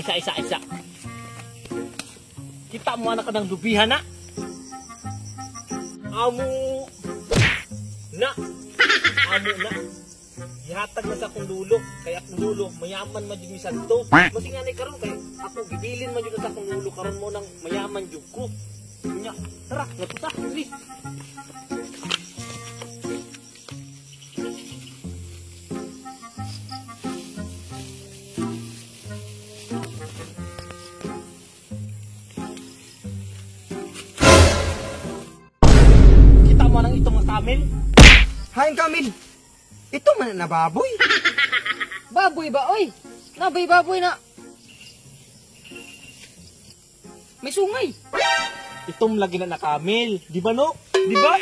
Isa. Kita mo anak ka ng lubihan na. Amo na. Gihatag na sa akong lulo. Kaya akong lulo, mayaman man yung misan to. Masinganay karon kay ako gibilin man yun sa akong lulo. Karon mo ng mayaman yung ko. Nya, tara, natuta, dali. Kita mo nang itong mga kamil. Hain Kamil, ito man na baboy. Baboy ba, oy? Baboy na. May sungay. Itong lagi na nakamil. Di ba no? Di ba?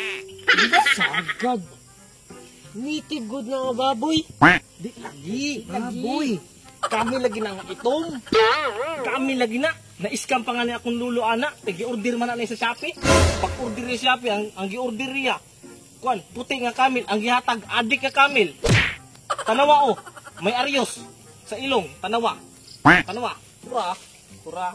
Sagad. Native good na nga baboy. Di lagi. Baboy. Kami lagi na nga itom. Kami lagi na. Na-scam pa nga niya akong lulo ana. Gi-order man na sa Shopee. Pag-order niya sa Shopee, ang gi-order niya. Kuan, puti nga kamil. Ang gihatag, adik nga kamil. Tanawa o. May aryos. Sa ilong. Tanawa. Pura.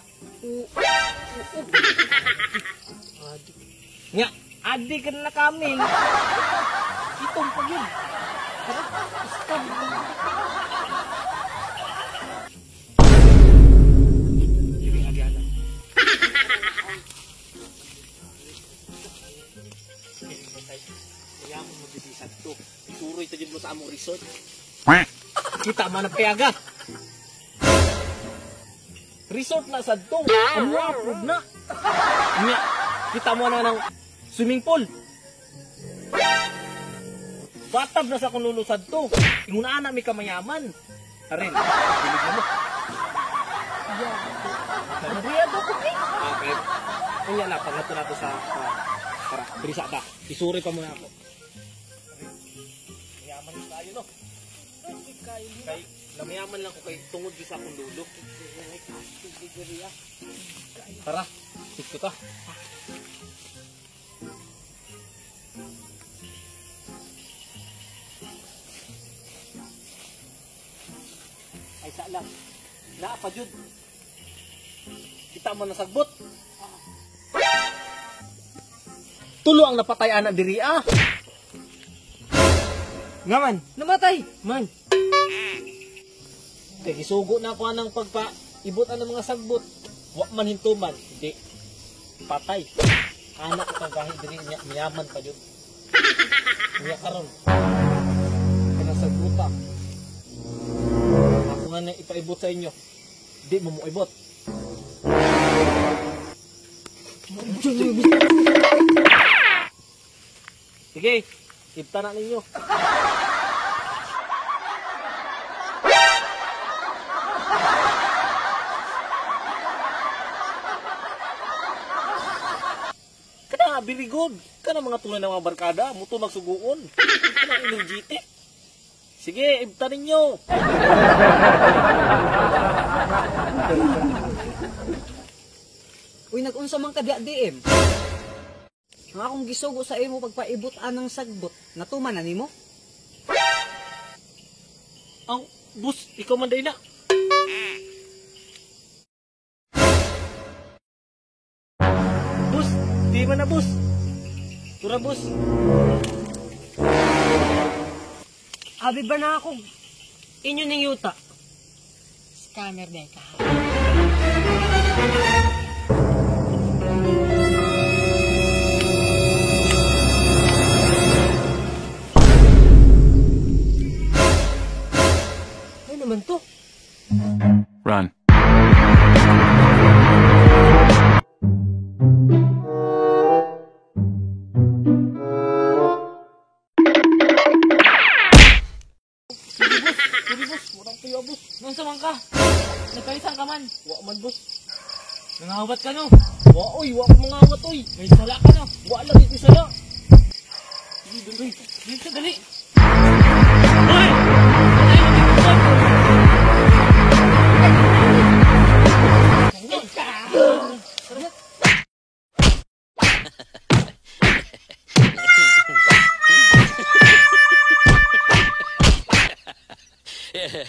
Nya, adik ka na kamil. Itong pa yun. Tara, scam. Mayaman mo bibisan to. Ituroy tajid mo sa among resort. Kita man ang payaga. Resort na sa to. Ang wapod na. Nya, kita mo na ng swimming pool. Batab na sa kunlulusad to. Ingunaan na may kamayaman. Arin, bilig mo. Nagriya to ko eh. Okay. Kanya na, pag nato sa... Tara, bilisa ka. Isuri pa muna ako. Mayaman tayo, no? Kay, namayaman lang ko kay tungod sa akong lulo. Tara, gusto ka. Ay, lang. Naapa, Jud. Kita mo nasagbot. Tulo ang napatay anak diri ah. Nga man. Namatay. Man. Kaya gisugo na ako ng pagpaibot ng mga sagbot. Wa man hintuman. Hindi. Patay. Anak ka kahit diri niya. Mayaman pa yun. Niya karon. Pinasagbota. Ako nga na ipaibot sa inyo. Hindi mo mo ibot. Sige, ipta na ninyo. Kana, very good. Kana mga tulad ng mga barkada, muto magsuguon. Kana energetic. Sige, ipta ninyo. Uy, nag-unsa man ka DM. Ang akong gisugo sa imo pagpaibot anang sagbot, natuman na nimo? Ang bus, ikaw man day na. Bus, di man na bus. Tura bus. Abi ba na ako? Inyo ning yuta. Scammer day ka. Ano naman to? Run. Sige bus, murang tuyo bus. Nung saman ka? Nagkaisan ka man? Wa man bus. Nangawat ka no? Wa oy, wa ko mangawat oy. May sala ka no? Wa lang iti saya. Dito dali. Hoy! Yeah.